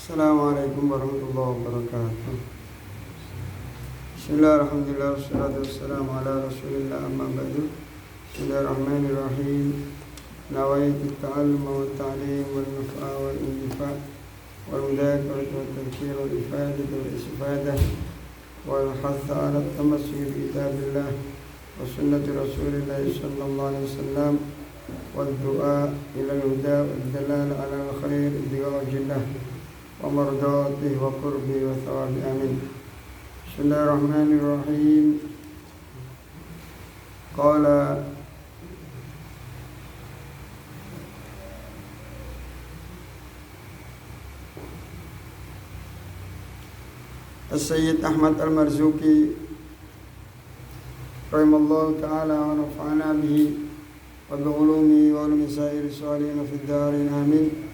Assalamualaikum warahmatullahi wabarakatuh. Bismillahirrahmanirrahim. Wassalatu wassalamu ala rasulillah amma ba'du. Bismillahirrahmanirrahim. Nawaitu ta'allum wa ta'lim wal naf'a wal intifa' wal mudhakara wa tadhkir wal ifadah wal istifadah wal hath ala tamassuk bi kitabillah wa sunnati rasulillah sallallahu alaihi wasallam wal du'a ila al-huda wal dalal ala al-khair ibtigha jannah wa mardati wa qurbi wa thawabi amin. Bismillahirrahmanirrahim. Qala As-Sayyid Ahmad Al-Marzuki rahimallahu ta'ala wa nafa'ana bihi wa bi'ulumi wa ulumi sa'iri salihin fi ad-darin amin.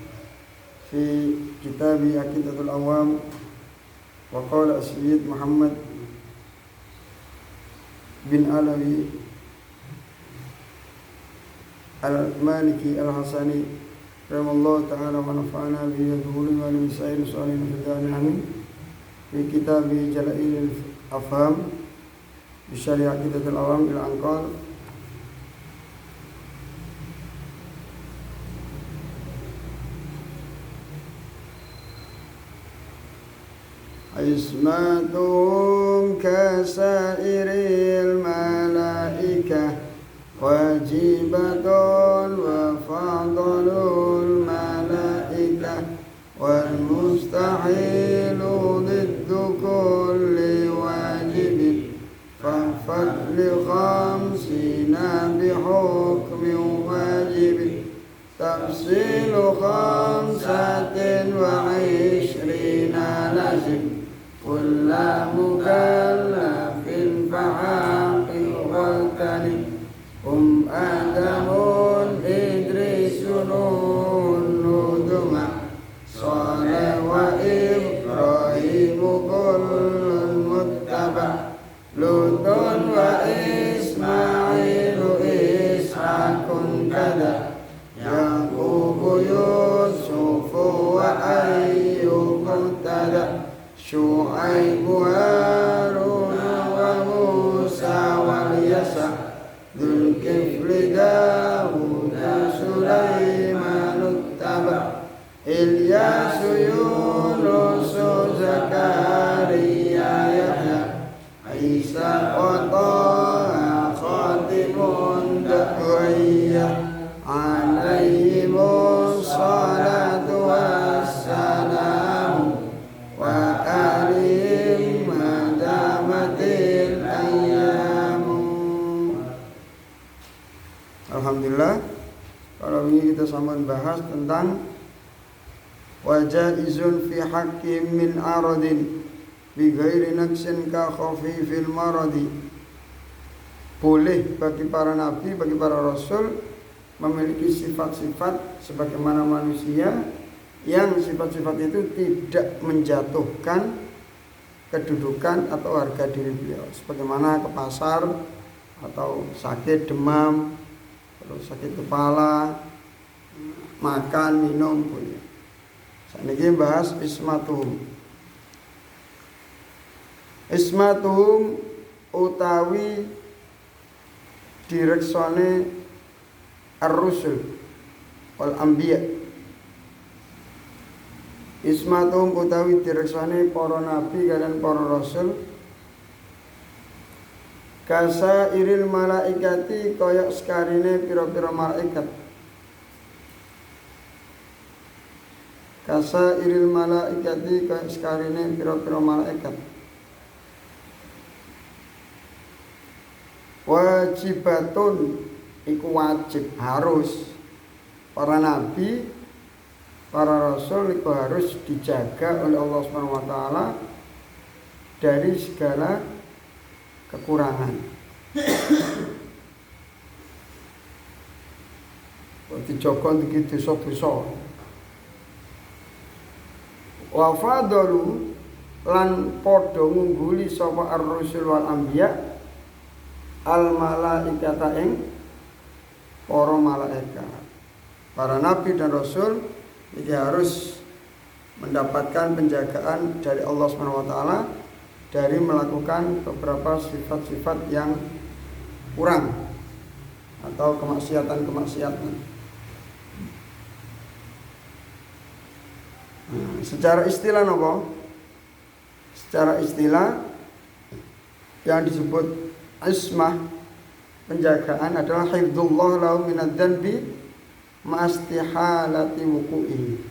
Fi kitabi Aqidatul Awam wa qala As-Sayyid Muhammad bin Alawi Al-Maliki Al-Hasani rahimallahu ta'ala wa nafa'ana bihi wa bi'ulumi wa ulumi sa'iri salihin fi ad-darin amin. Fi kitabi Jala'ilil Afham bi syarih Aqidatul Awam ila anqal Ismatuhum kasairil malaikah wajibatun wa fadlul malaikah wal mustahilu diddu kulli wajibin fa'fad li khamsina bihukmi wajibin tafsilu khamsatin wa ishrina lazim kulla mukallafin fa'aqil waltanim adamun idrisun nuduma salih wa ibrahimu kullun muttaba lutun wa ismailu ishaqun kada yaqubu yusufu wa ayyubun tada Syu'aibu Haruna wa Musa wal Yasa Dzulkifli Dawuda Sulaiman uttaba Ilyasu Yunusu Zakaria Yahya Isa wa Taha Khatimun Da'wiyah Alaihimus salatu wassalamu wa alim madamatil ayyamu. Alhamdulillah, kalau ini kita sama bahas tentang wajaizun fi haqqi min aradin bi ghairi naqsin ka khafifil maradi. Boleh bagi para nabi, bagi para rasul memiliki sifat-sifat sebagaimana manusia yang sifat-sifat itu tidak menjatuhkan kedudukan atau harga diri beliau, sebagaimana ke pasar atau sakit demam, terus sakit kepala, makan minum boleh. Saat ini bahas ismatuhum. Ismatuhum utawi direksone ar-rusul wal anbiya. Ismatum utawi direksane para nabi kalian para rasul kasa iril malaikati kaya sekarine pira-pira malaikat. Kasa iril malaikati kaya sekarine pira-pira malaikat. Wajibatun iku wajib, harus para nabi, para rasul itu harus dijaga oleh Allah Subhanahu wa taala dari segala kekurangan. Dijaga iki dosa-dosa. Wa fadalu lan padha ngungguli sapa ar-rusul wal anbiya al malaikata ing para malaikat. Para nabi dan rasul ini harus mendapatkan penjagaan dari Allah Subhanahu wa taala dari melakukan beberapa sifat-sifat yang kurang atau kemaksiatan-kemaksiatan. Secara istilah nopo? Secara istilah yang disebut ismah, penjagaan adalah hifdzullah lahu minadz dzanbi mastihalati wuqu'i.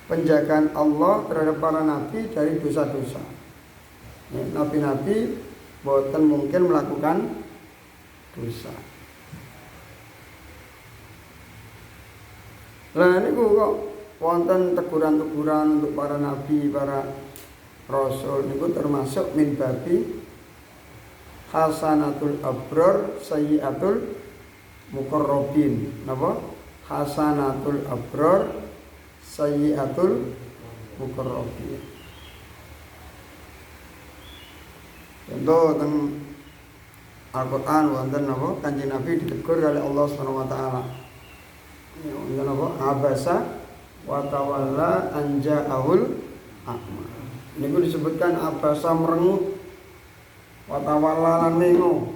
Penjagaan Allah terhadap para nabi dari dosa-dosa. Nabi-nabi boten mungkin melakukan dosa. Lah niku kok wonten teguran-teguran untuk para nabi, para rasul niku termasuk min babi hasanatul abror sayyiatul muqarrabin. Napa? Hasanatul abror sayyiatul muqarrabin. Contoh teng Al-Qur'an wonten napa? Kanjeng Nabi ditegur oleh Allah Subhanahu wa taala. Wonten napa? Abasa wa tawalla an ja'ahul a'ma. Niku disebutkan abasa merengut wa tawalla lan mengo.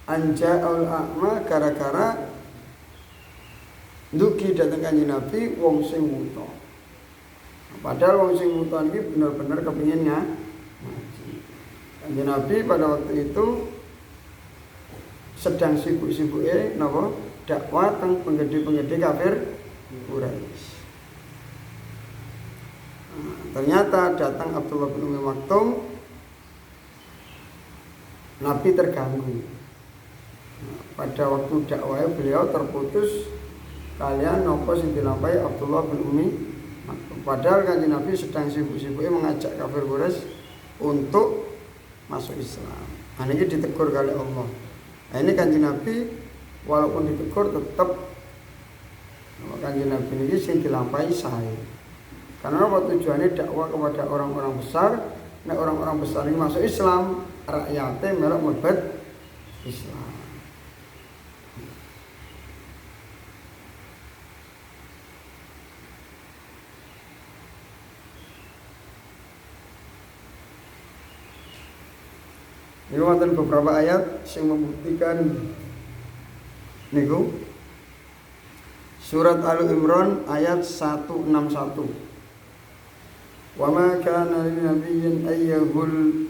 An ja'ahul a'ma gara-gara ndugi dateng Kanjeng Nabi wong sing wuta. Padahal wong sing wuta iki bener-bener kepengin ngaji. Kanjeng Nabi pada waktu itu sedang sibuk-sibuke napa dakwah teng penggede-penggede kafir Quraisy. Ternyata datang Abdullah bin Umi Maktum, Nabi terganggu. Pada waktu dakwah beliau terputus kalian nopo sing dilampahi Abdullah bin Umi Maktum. Padahal Kanjeng Nabi sedang sibuk-sibuknya mengajak kafir Quraisy untuk masuk Islam. Ini ditegur oleh Allah. Nah, ini Kanjeng Nabi walaupun ditegur tetap Kanjeng Nabi ini sing dilampahi saya. Karena apa tujuannya dakwah kepada orang-orang besar. Nah, orang-orang besar ini masuk Islam, rakyatnya melok mlebet Islam. Ini wonten beberapa ayat yang membuktikan niku. Surat Al-Imran ayat 161. Wa ma kana lin nabiyyin ayyahul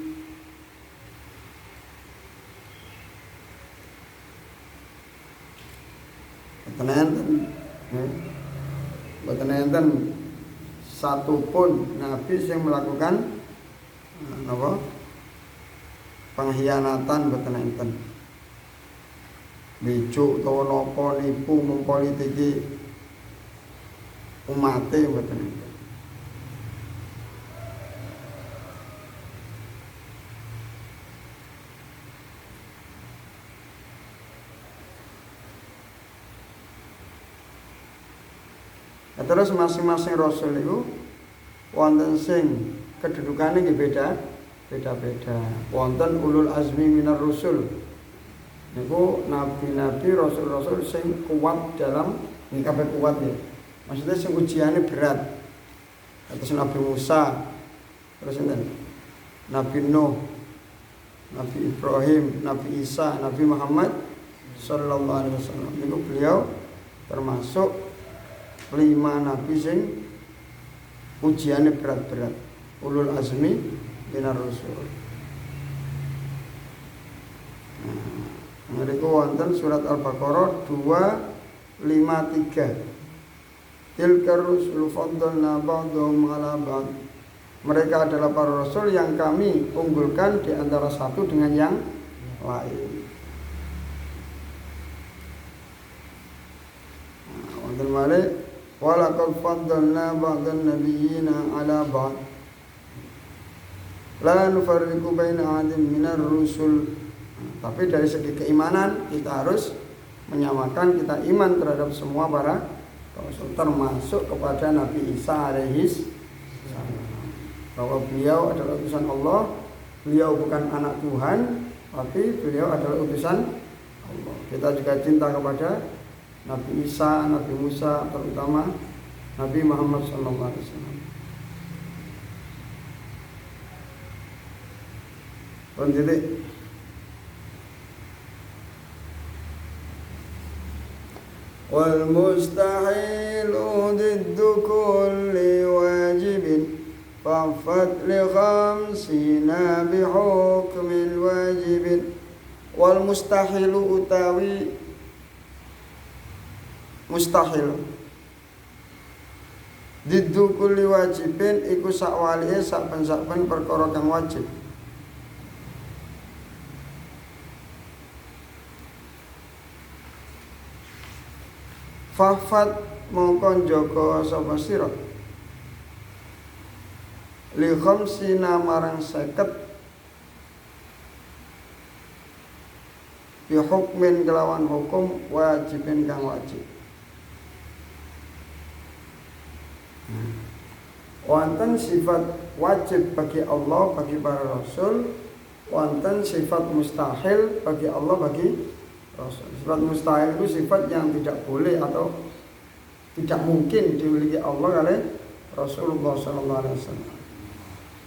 boten enten satu pun nabi yang melakukan apa? Pengkhianatan boten enten. Bijuk utawa napa nipu mempolitiki umate boten enten. Terus masing-masing rasul itu wonten sing kedudukane nggih beda-beda. Wonten ulul azmi minar rusul. Niku nabi-nabi, rasul-rasul sing kuat dalam kabeh kuat ya. Maksudnya sing ujiane berat. Atas Nabi Musa, terus enten Nabi Nuh, Nabi Ibrahim, Nabi Isa, Nabi Muhammad sallallahu alaihi wasallam. Niku beliau termasuk 5 nabi sing ujiane berat-berat. Ulul azmi minar rusul. Mereka wonten surat Al-Baqarah 253. Tilkar rusul faddalna ba'dhum 'ala ba'd. Mereka adalah para rasul yang kami unggulkan di antara satu dengan yang lain. Wonten malih walaqad faddalna ba'dhan nabiyyina 'ala ba'd. La nufarriqu baina 'adin minar rusul. Tapi dari segi keimanan kita harus menyamakan, kita iman terhadap semua para rasul, termasuk kepada Nabi Isa alaihi salam, bahwa beliau adalah utusan Allah, beliau bukan anak Tuhan, tapi beliau adalah utusan Allah. Kita juga cinta kepada Nabi Isa, Nabi Musa, terutama Nabi Muhammad sallallahu alaihi wasallam. Lanjut. Wal mustahilu diddu kulli wajibin fa'fat li khamsina bi hukmil wajibin. Wal mustahilu utawi mustahil diddu kulli wajibin iku sakwalihe saben-saben perkara kang wajib. Fafat mongko njaga sapa sira li khamsina marang 50 bi hukmin kelawan hukum wajibin kang wajib. Wonten sifat wajib bagi Allah, bagi para rasul, wonten sifat mustahil bagi Allah, bagi rasul. Sifat mustahil itu sifat yang tidak boleh atau tidak mungkin dimiliki Allah oleh Rasulullah SAW.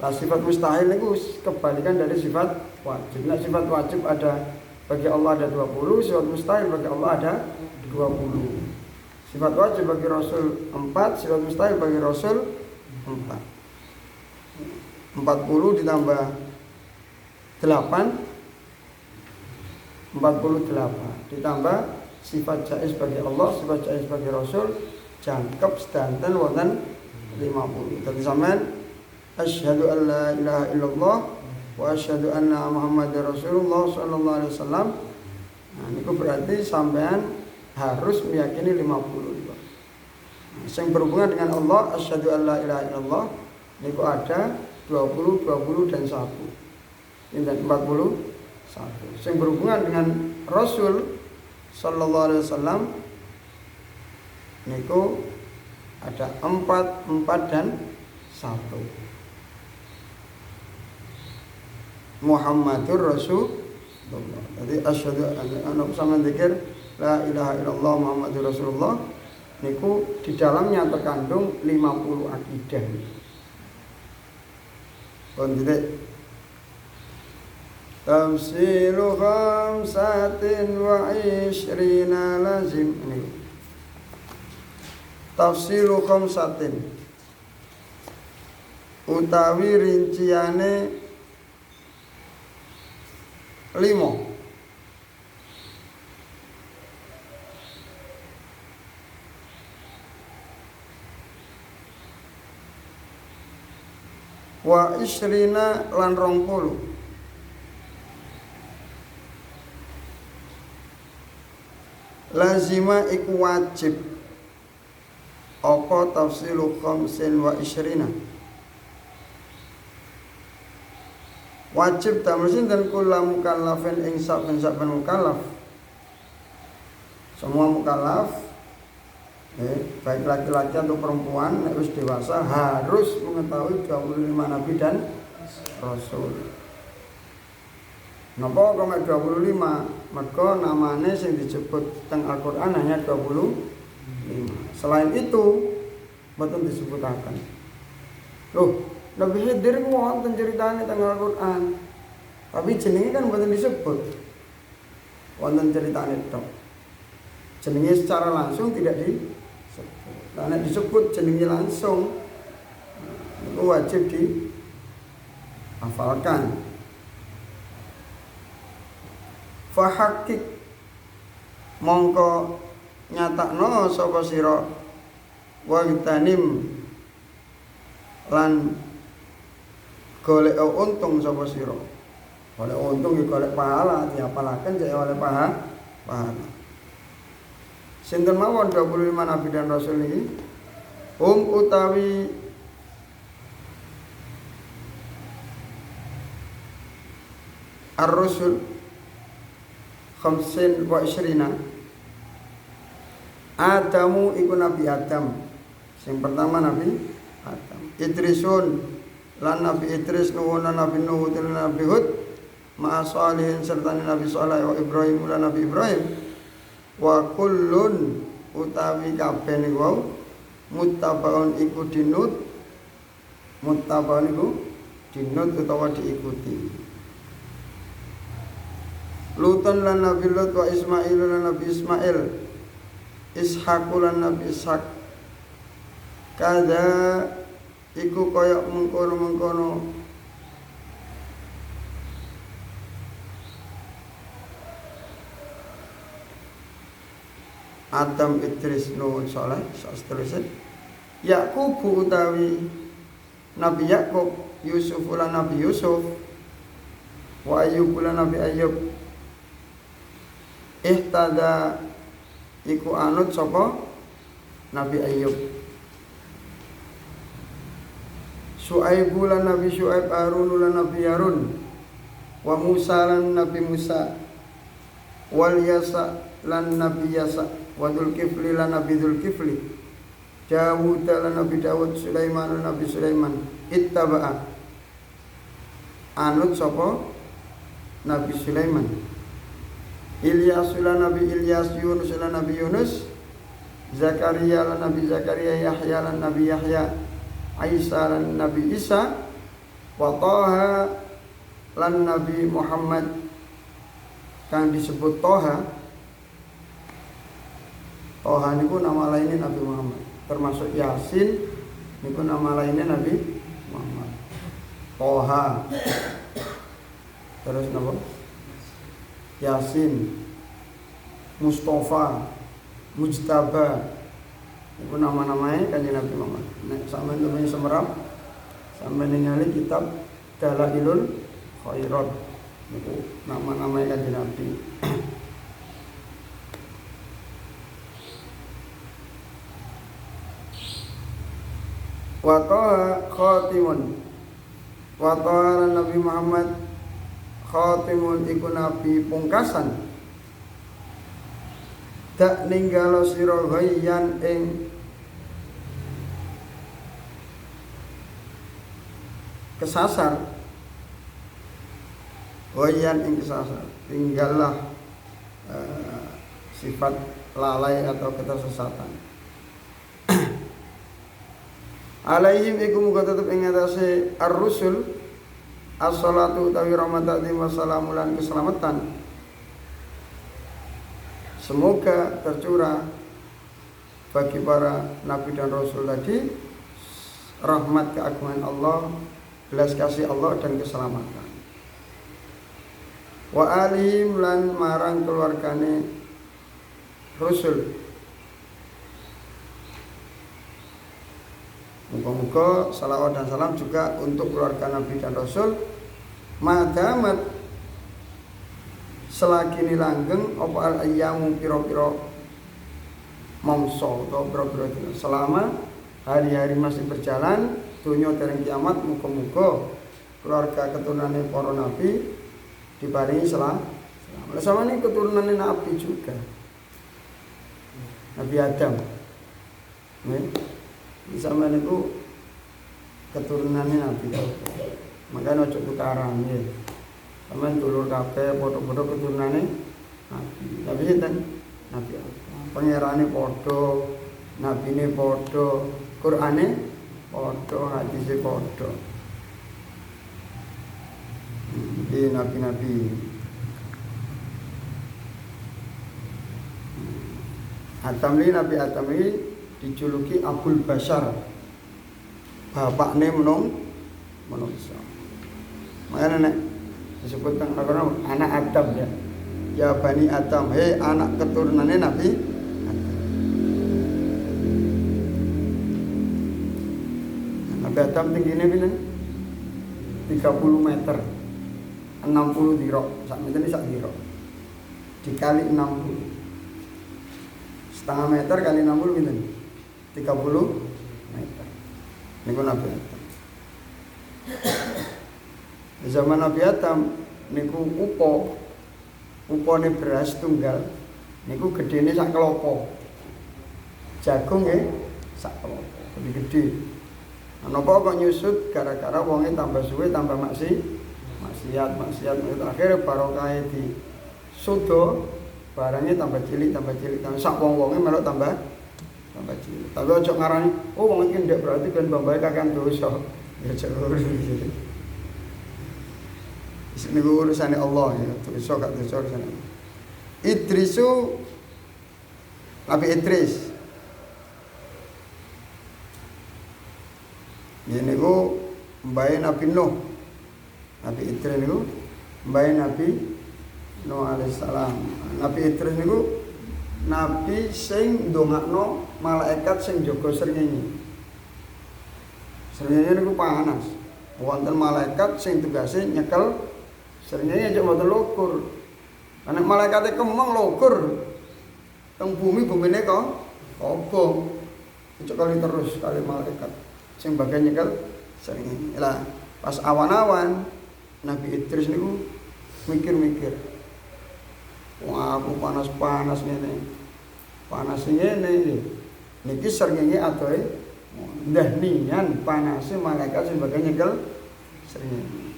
Nah, sifat mustahil itu kebalikan dari sifat wajib. Nah, sifat wajib ada bagi Allah ada 20, sifat mustahil bagi Allah ada 20. Sifat wajib bagi Rasul 4, sifat mustahil bagi Rasul 4. 40 ditambah 8, 48 ditambah sifat jaiz bagi Allah, sifat jaiz bagi Rasul jangkep sedanten wonten 50. Dadi sampean asyhadu an la ilaha illallah wa asyhadu anna Muhammadar Rasulullah sallallahu alaihi wasallam. Nah, niku berarti sampean harus meyakini 50 juga. Yang berhubungan dengan Allah asyhadu an la ilaha illallah niku ada 20, 20 dan 1. Ini 41. Yang berhubungan dengan Rasul sallallahu alaihi wasallam niku ada 4, 4 dan 1. Muhammadur Rasulullah. Jadi asyhadu anna sama dzikir la ilaha illallah Muhammadur Rasulullah niku di dalamnya terkandung 50 akidah. Konjite Tafsilu khamsatin wa ishrina lazim. Ini Tafsilu khamsatin utawi rinciane 5. Wa ishrina lan 20. Lazima iku wajib apa tafsilu khamsin wa ishrina. Wajib damel sinten kula mukallafin ing saben-saben mukallaf. Semua mukallaf baik laki-laki atau perempuan nek wis dewasa harus mengetahui 25 nabi dan rasul. Napa kok 25? Mergo namane sing disebut teng Al-Qur'an hanya 25. Selain itu mboten disebutaken. Loh, Nabi Khidir ku wonten ceritane teng Al-Qur'an. Tapi jenenge kan mboten disebut. Wonten ceritane tok. Jenenge secara langsung tidak disebut. Lah nek disebut jenenge langsung itu wajib dihafalkan. Fahakik mongko nyatakno sapa sira wa tanim lan golek untung sapa sira. Golek untung iki golek pahala diapalaken cek oleh pahala. Sinten mawon 25 nabi dan rasul ini utawi ar-rusul khamsin wa ishrina. Adamu iku Nabi Adam. Yang pertama Nabi Adam. Idrisun lan Nabi Idris, Nuhun lan Nabi Nuh, lan Nabi Hud, ma'a salihin serta Nabi Saleh, wa Ibrahim lan Nabi Ibrahim. Wa kullun utawi kabeh niku wau muttabaun iku dinut, muttabaun iku dinut utawa diikuti. Lutun lan Nabi Lut wa Ismail lan Nabi Ismail, Ishaq lan Nabi Ishaq, kada iku kaya mengkono-mengkono Adam, Idris, Nuh, Saleh, seterusnya. Yakub utawi Nabi Yakub, Yusuf lan Nabi Yusuf, wa Ayyub lan Nabi Ayyub. Ihtada iku anut sapa Nabi Ayyub. Syuaib lan Nabi Syuaib, Harun lan Nabi Harun, wa Musa lan Nabi Musa, wal Yasa lan Nabi Yasa, wa Dzulkifli lan Nabi Dzulkifli, Dawud lan Nabi Dawud, Sulaiman lan Nabi Sulaiman. Ittaba'a anut sapa Nabi Sulaiman. Ilyas lan Nabi Ilyas, Yunus lan Nabi Yunus, Zakaria lan Nabi Zakaria, Yahya lan Nabi Yahya, Isa lan Nabi Isa, wa Taha lan Nabi Muhammad kang disebut Toha. Toha niku nama lainnya Nabi Muhammad, termasuk Yasin niku nama lainnya Nabi Muhammad. Toha, terus napa? Yasin, Mustafa, Mujtaba, niku nama-namanya kanjeng Nabi Muhammad. Nek sampeyan tulis semerap, sampeyan ningali kitab Dalailul Khairat, niku nama-namanya kanjeng Nabi. Wa taha khatimun, wa taha Nabi Muhammad khatimun iku nabi pungkasan. Tak ninggalo sira ghayyan ing kesasar, ghayyan ing kesasar, tinggallah sifat lalai atau kesesatan. Alaihim iku muga tetep ing atase ar-rusul as-salatu utawi rahmatan wa salamun lan keselamatan. Semoga tercurah bagi para nabi dan rasul tadi rahmat keagungan Allah, belas kasih Allah dan keselamatan. Wa alihim lan marang keluargane rasul. Muga-muga salawat dan salam juga untuk keluarga Nabi dan Rasul. Madamat selagi ini langgeng apa al-ayyamu piro-piro mongso atau piro-piro selama hari-hari masih berjalan dunia dereng kiamat. Muga-muga keluarga keturunannya para Nabi diparingi selamat. Sama ini keturunannya Nabi juga, Nabi Adam. Sama itu keturunannya Nabi. Makanya ojo tukaran ya. Sama dulur kabeh padha-padha keturunannya Nabi. Nabi sinten? Nabi Allah. Pangerane padha, nabine padha, Qur'ane padha, hadise padha. Iki nabi-nabi. Atamli, Nabi Atamli dijuluki Abul Bashar, bapakne menungso. Makanya nek disebut anak Adam ya. Ya Bani Adam, hei anak keturunannya Nabi Adam. Nabi Adam tingginya pinten? 30 meter, 60 dirok, sak meter ini sak dirok, dikali 60, setengah meter kali 60 pinten? 30 meter. Niku Nabi Adam. Zaman Nabi Adam niku upone beras tunggal niku gedene sak kelopo. Jagung sak kelopo. Lebih gede. Napa kok nyusut gara-gara wonge tambah suwe tambah maksiat akhirnya barokahe di sudo barangnya tambah cilik sak wong-wonge melok tambah Bambah cilik. Tapi ojo ngarani, oh wong iki ndak berarti kan bambahe kakean dosa. Ya jero iki. Ini urusannya Allah ya, dosa gak dosa urusannya Allah. Idrisu Nabi Idris. Ini ku mbae Nabi Nuh. Nabi Idris niku mbae Nabi Nuh alaihissalam. Nabi Idris niku nabi sing ndongakno malaikat sing jaga srengenge. Srengenge niku panas. Wonten malaikat sing tugase nyekel srengenge aja mboten lukur. Ana malaikate kemeng lukur. Teng bumine kok obong. Dicekali terus kali malaikat sing bagian nyekel srengenge. Lah pas awan-awan Nabi Idris niku mikir-mikir. Wah, aku panas-panas ngene. Panas ngene iki. Niki srengenge atoe ndah nian panase malaikat sing bagian nyekel srengenge.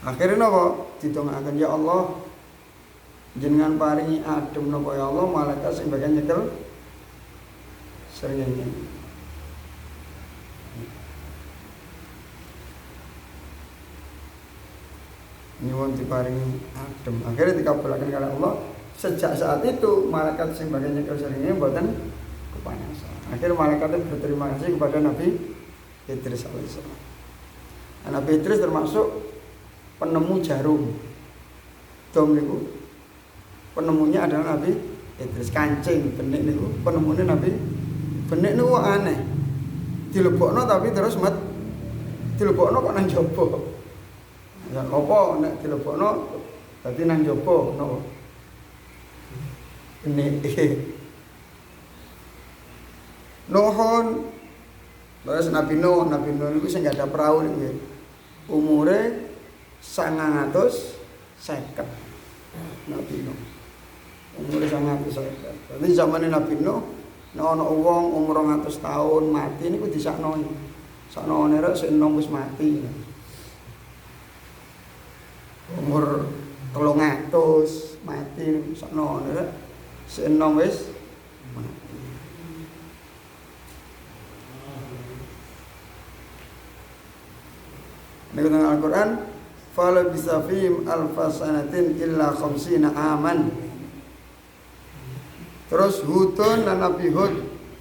Akhirnya napa didongaaken ya Allah jenengan paringi adem napa ya Allah malaikat sing bagian nyekel srengenge. Nyuwun diparingi adem. Akhirnya dikabulkan oleh Allah. Sejak saat itu malaikat sing bagian nyekel srengenge mboten kepanasan. Akhirnya malaikat itu berterima kasih kepada Nabi Idris alaihissalam. Nabi Idris termasuk penemu jarum. Dom niku penemunya adalah Nabi Idris. Kancing benik niku penemune Nabi. Benik niku aneh. Dilebokno tapi terus dilebokno kok nang jaba. Ya apa nek dilebokno dadi nang jaba napa? Benik. Nuhun terus Nabi Nuh niku sing gak ada perahu niku. Umure 950 Nabi Nuh. Umure 950. Dadi zamane Nabi Nuh nek ana wong umur 200 tahun mati niku disaknoni. Saknone rek sing enom wis mati. Umur 300 mati niku saknone rek sing enom wis mati. Nek nang Al-Qur'an fala bisafim alfasanatin illa khamsina aman. Terus Hudun dan Nabi Hud.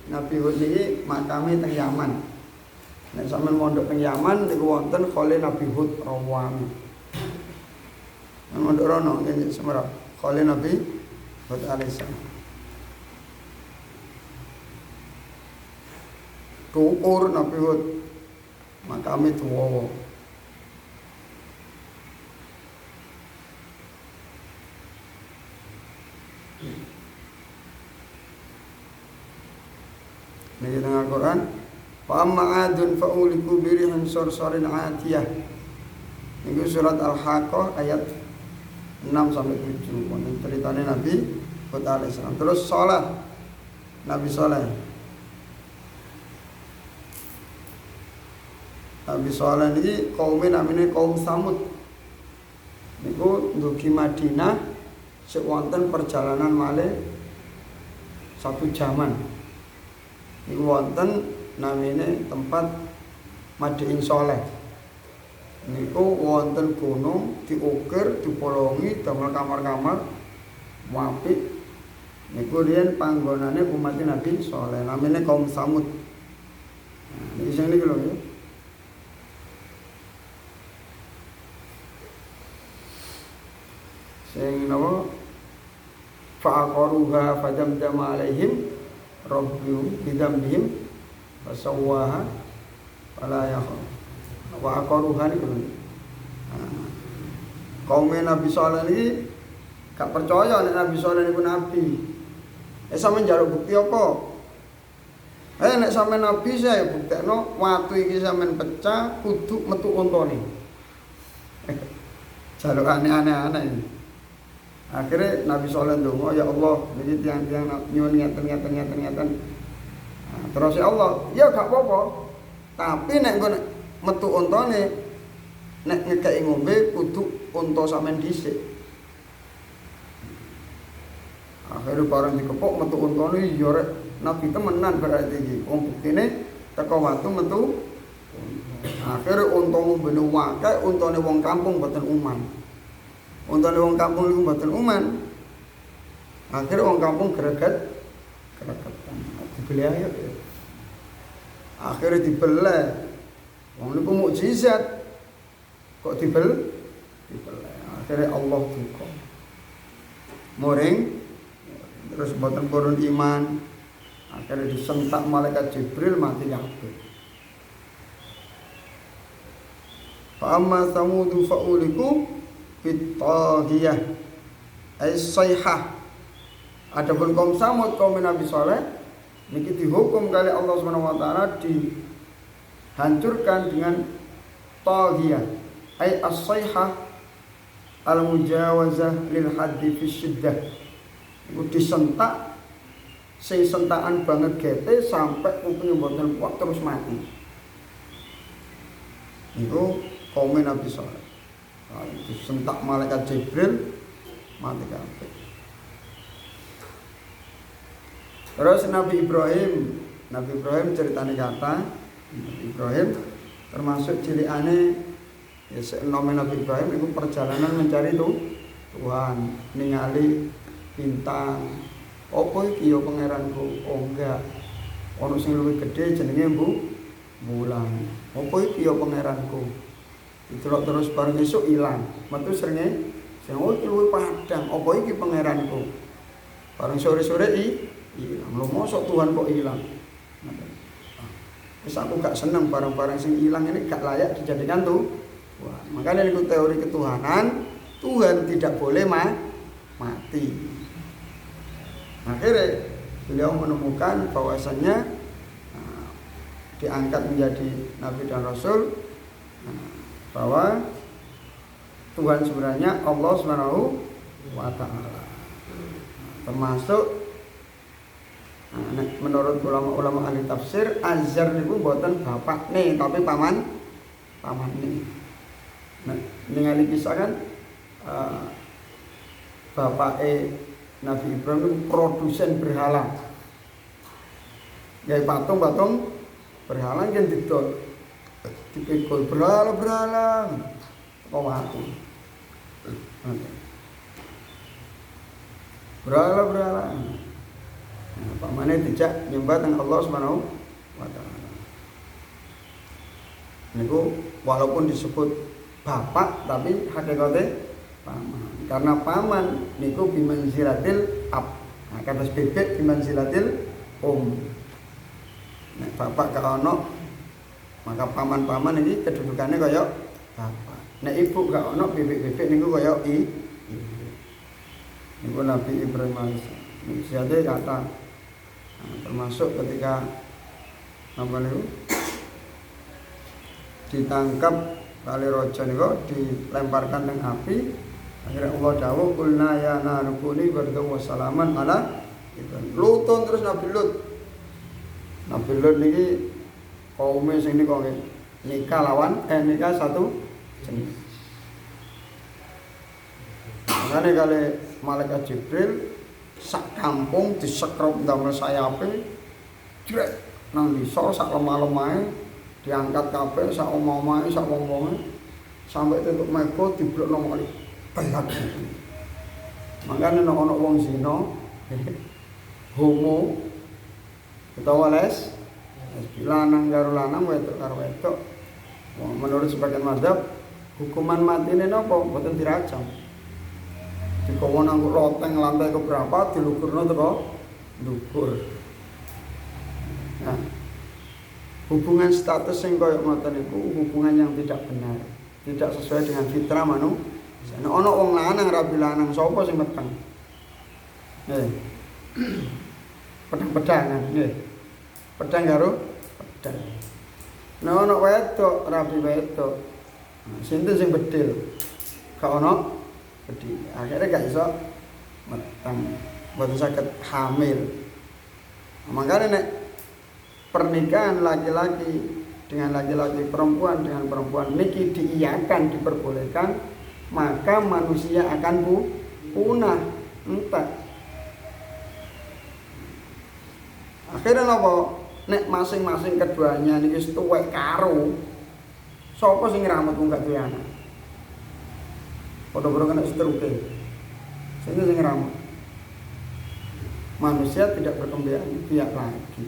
Nabi Hud niki makame teng Yaman. Nek sampean mondok teng Yaman niku wonten khole Nabi Hud Rawami. Nang mondok rono nggih Semarang. Khole Nabi Hud alaihissalam. Tukur Nabi Hud makame tuwa. Ini dengan Al-Quran fa amma adun fa'uliku birihan sorsorin atiyah. Ini surat Al-Haqqah ayat 6-7. Ini ceritanya Nabi Hud alaihissalam. Terus Saleh, Nabi Saleh. Nabi Saleh ini kaumnya namanya kaum Samud. Niku ndugi Madinah sik wonten perjalanan malih 1 jaman. Iku wonten namine tempat Madiin Soleh. Niku wonten gunung diukir, dipolongi damel kamar-kamar apik. Niku riyen panggonane umat Nabi Soleh, namine kaum Samud. Niki sing niki lho ya. Sing napa? Fa'aqaruha fadamdama alaihim Rabbu bidambihim fasawwaha fala yakhaf wa aqaruha niku. Kaum Nabi Saleh iki gak percaya nek Nabi Saleh niku nabi. Sampeyan njaluk bukti apa? Nek sampeyan nabi saya buktekno watu iki sampeyan pecah kudu metu untane. Jaluk aneh-aneh ini. Akhirnya Nabi Saleh ndonga, ya Allah, niki tiyang-tiyang nyuwun ngeten. Terus ya Allah, ya gak apa-apa. Tapi nek engko metu untane nek ngekeki ngombe kudu unta sampean dhisik. Akhirnya barang dikepok metu untane ya rek nabi temenan berarti iki. Wong buktine teko watu metu. Akhirnya untamu bener wae, untane wong kampung mboten uman. Untane wong kampung niku mboten uman. Akhirnya wong kampung greget dibeli ayo. Akhirnya dibeli. Wong niku mukjizat. Kok dibeli? Akhirnya Allah duka. Muring terus mboten purun iman. Akhirnya disentak malaikat Jibril mati kabeh. Fa amma samudu fa'uliku fit-taghiyah as-sayhah. Adapun kaum Samud kaum Nabi Saleh niki dihukum kali Allah Subhanahu wa taala dihancurkan dengan taghiyah ay as-sayhah al-mujawazah lil haddi fi syiddah. Iku disentak sing sentakan banget gete sampai kuping mboten kuat terus mati. Iku kaum Nabi Saleh. Disentak malaikat Jibril mati kabeh. Terus Nabi Ibrahim ceritane kata Nabi Ibrahim termasuk cilikane ya nama Nabi Ibrahim itu perjalanan mencari Tuhan, ningali bintang. Apa iki ya pangeranku? Oh enggak. Ono sing luwih gedhe jenenge bulan. Apa iki ya pangeranku? Didelok terus bareng esuk ilang. Metu srenge sing iki luwih padang. Apa iki pangeranku? Bareng sore-sore ilang. Lho mosok Tuhan kok ilang. Wis aku gak seneng barang-barang sing ilang ini gak layak dijadikan Tuhan. Makanya itu teori ketuhanan, Tuhan tidak boleh mati. Akhirnya beliau menemukan bahwasannya diangkat menjadi Nabi dan Rasul, bahwa Tuhan sebenarnya Allah Subhanahu wa taala. Termasuk menurut ulama-ulama ahli tafsir, Azar niku mboten bapakne tapi pamanne. Nah, ningali kisah kan bapake Nabi Ibrahim itu produsen berhala. Gawe patung-patung berhala kan didol. Dipikul berhala-berhala kok watu. Berhala-berhala. Nah, pamane dijak nyembah teng Allah Subhanahu wa taala. Niku walaupun disebut bapak tapi hakikate paman. Karena paman niku bimanzilatil ab. Nah, kata bebek bimanzilatil Nek bapak gak ono, maka paman-paman ini kedudukannya kaya bapak. Nek ibu gak ono, bebek-bebek niku kaya ibu. Niku Nabi Ibrahim alaihissalam. Jadi kata termasuk ketika apa niku ditangkap kali roja niku dilemparkan dengan api. Akhirnya Allah dawuh qulna ya narukuni barda wassalaman ala Lutun terus Nabi Lut. Nabi Lut niki kaume sing nika nikah lawan nikah satu jenis. Makanya kali malaikat Jibril sak kampung disekrop damel sayape jrek nang desa sak lemah-lemahe diangkat kabeh sak omah-omahe sak wong-wonge sampai tutuk meko diblokno kali belat. Makanya nek ana wong zina homo utawa les lanang karo lanang wedok karo wedok menurut sebagian mazhab hukuman matine napa mboten dirajam. Dikowo nang loteng lantai keberapa dilukurno teko ndukur. Nah, hubungan status yang kaya ngoten niku hubungan yang tidak benar, tidak sesuai dengan fitrah manusia. Nek ana wong lanang rabi lanang sapa sing meteng? Nggih. Pedang-pedangan nggih. Pedang karo pedang. Nek ana wedok rabi wedok. Sinten sing bedil? Gak ana bedil. Akhirnya gak iso meteng. Mboten saged hamil. Makanya nek pernikahan laki-laki dengan laki-laki, perempuan dengan perempuan niki diiyakan, diperbolehkan, maka manusia akan punah, entek. Akhirnya napa? Nek masing-masing keduanya niki wis tuwek karo. Sapa sing ngramut wong gak duwe anak? Padha-padha kena stroke. Sing ngramut. Manusia tidak berkembang biak lagi.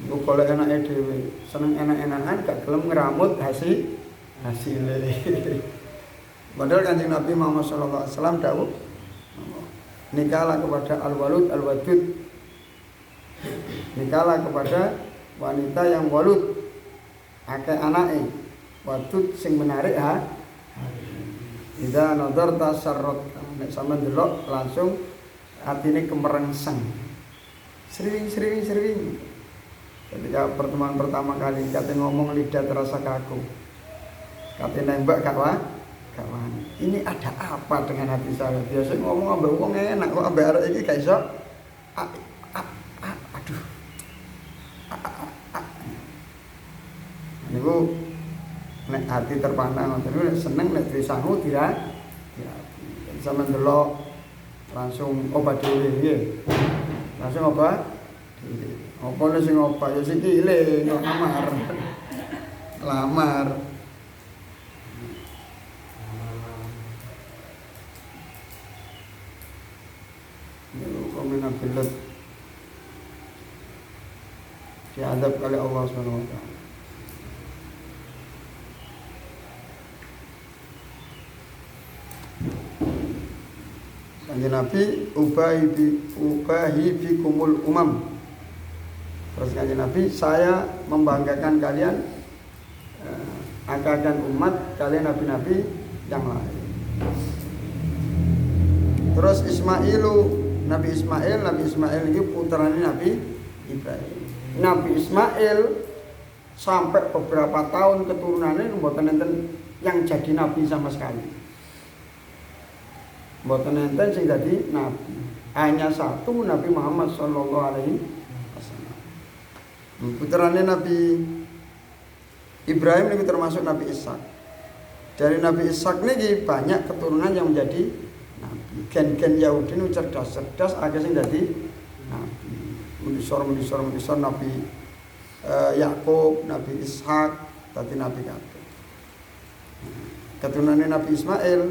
Engko golek enake dhewe, seneng enak-enakan gak gelem ngramut hasilnya. Padahal Kanjeng Nabi Muhammad sallallahu alaihi wasallam dawuh nikahlah kepada al-walud al-wadud. Nikahlah kepada wanita yang walud, akeh anake, wadud sing menarik ha. Idza nadarta sarrat, nek sampean delok langsung atine kemerengseng. Sering. Ketika pertemuan pertama kali kate ngomong lidah terasa kaku. Kate nembak gak wani. Ini ada apa dengan hati saya? Biasa ngomong ambek wong enak kok ambek arek iki gak iso. Aduh. Niku nek hati terpandang ngoten niku seneng nek duwe sangu dira. Sampeyan delok langsung obat dhewe nggih. Langsung obat dhewe. Apa sing obat ya sikile lamar. Komina bilat diadab oleh Allah Subhanahu wa taala. Kanjeng Nabi ubahi bikumul umam. Terus Kanjeng Nabi, saya membanggakan kalian akan umat kalian nabi-nabi yang lain. Terus Nabi Ismail ini putrane Nabi Ibrahim. Nabi Ismail sampai beberapa tahun keturunannya mboten enten yang jadi nabi sama sekali. Mboten enten sing dadi nabi. Hanya satu Nabi Muhammad sallallahu alaihi wasallam. Putrane Nabi Ibrahim ini termasuk Nabi Ishak. Dari Nabi Ishak ini banyak keturunan yang menjadi nabi. Gen-gen Yahudi ini cerdas akeh sing dadi nabi. Mendisor Nabi Yakub, Nabi Ishak, dadi nabi kabeh. Keturunane Nabi Ismail,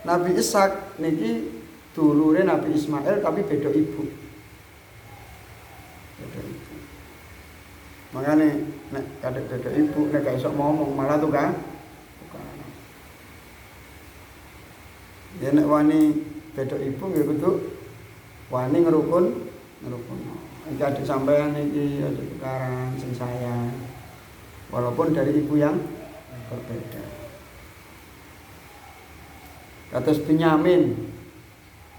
Nabi Ishak niki dulure Nabi Ismail tapi beda ibu. Makanya nek kadek beda ibu nek gak iso ngomong malah tukang. Ya nek wani beda ibu nggih kudu wani ngerukun. Iki adik sampean iki adik tukaran sing sayang. Walaupun dari ibu yang berbeda. Kados Binyamin,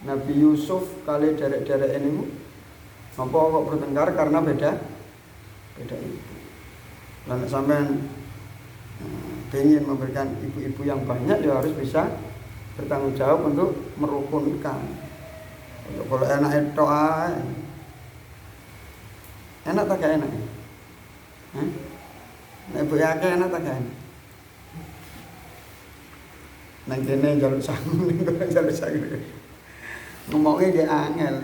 Nabi Yusuf kali derek-derek ini napa kok bertengkar karena beda ibu. Lan sampean ingin memberikan ibu-ibu yang banyak ya harus bisa bertanggung jawab untuk merukunkan. Kalau enak itu enak tak gak enak? Ibu akeh enak tak gak enak? Nang kene njaluk sangu ngomongnya dia angel.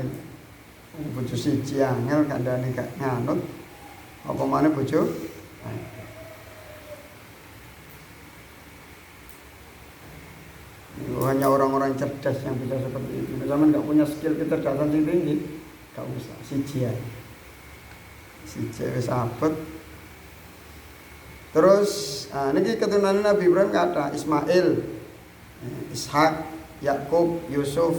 Bojo siji angel kandhane gak nganut. Apa maneh bojo? Hanya orang-orang cerdas yang bisa seperti itu. Misalnya nggak punya skill kecerdasan yang tinggi, nggak usah siji wis abot. Terus, niki keturunan Nabi Ibrahim kata Ismail, Ishak, Yakub, Yusuf.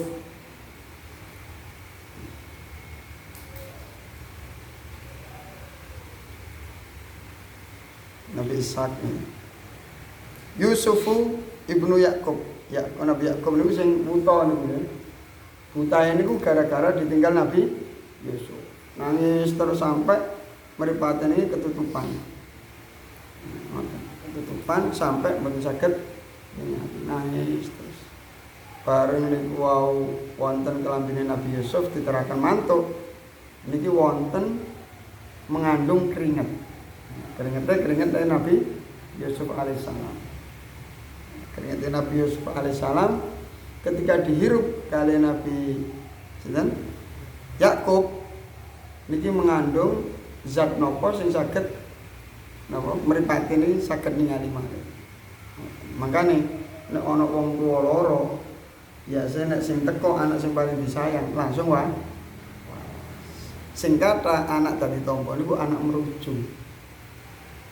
Nabi Ishak ini. Yusufu ibnu Yakub. Nabi Yakub niku sing buta niku. Buta niku gara-gara ditinggal Nabi Yusuf. Nangis terus sampai mripaten ini ketutupan. Ketutupan sampai mboten saged nangis terus. Bareng niku wau wonten kelambine Nabi Yusuf diteraken mantuk. Niki wonten mengandung keringat. Keringetnya Nabi Yusuf alaihissalam. Keringetnya Nabi Yusuf alaihissalam ketika dihirup kali Nabi Yakub niki mengandung zat nopo sing saged napa mripatine saged ningali malih. Makane nek ana wong tuwa lara, biasa nek sing teko anak sing paling disayang langsung wae. Sing kata anak dadi tombo niku anak merujuk.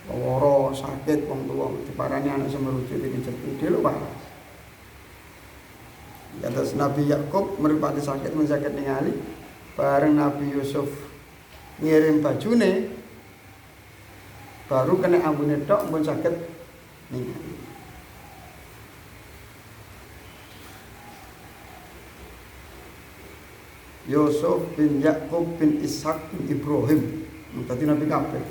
Lara sakit wong tuwa diparani anak sing merujuk iki cepet lho Pak. Kados Nabi Yakub mripate sakit men saged ningali bareng Nabi Yusuf ngirim bajune baru kena ambune tok pun saged ningali. Yusuf bin Yakub bin Ishak bin Ibrahim tadi Nabi kabeh.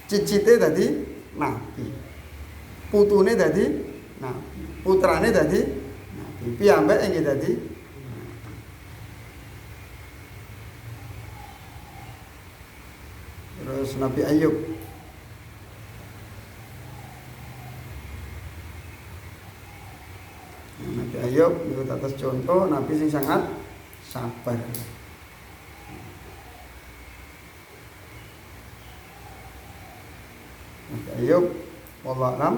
Cicite tadi Nabi, putune tadi Nabi, putrane tadi Nabi, piyambak inggih tadi. Terus Nabi Ayub, Nabi Ayub itu atas contoh Nabi sing sangat sabar. Nabi Ayub, wallahu a'lam.